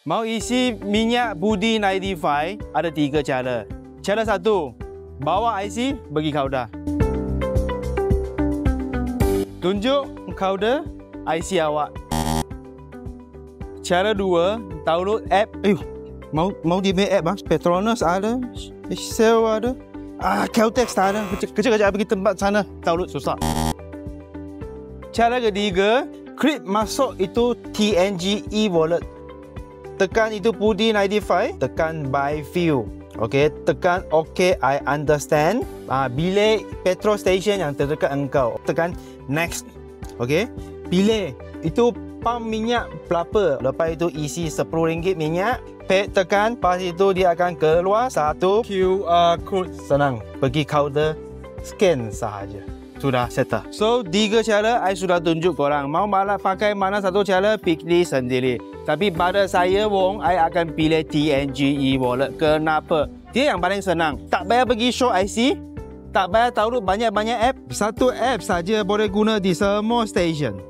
Mau isi minyak budi 95 ada 3 cara. Cara 1, bawa IC pergi kaunter. Tunjuk kaunter IC awak. Cara 2, download app. Mau di app bang. Petronas ada, Shell ada, Caltex tak ada. Kejap pergi tempat sana download susah. Cara ketiga, klik masuk itu TNG e-wallet. Tekan itu budi 95, tekan buy fuel. Okey, tekan OK, I understand. Bilik petrol station yang terdekat engkau. Tekan next. Okey, pilih itu pam minyak berapa. Lepas itu isi RM10 minyak. Tekan, lepas itu dia akan keluar satu QR code. Senang, pergi kaunter, scan sahaja. Sudah settle. So, 3 cara I sudah tunjuk korang. Mau malah pakai mana satu cara, pilih sendiri. Tapi pada saya, Wong, I akan pilih TNG e-wallet. Kenapa? Dia yang paling senang. Tak payah pergi show IC. Tak payah download banyak-banyak app. Satu app saja boleh guna di semua stesen.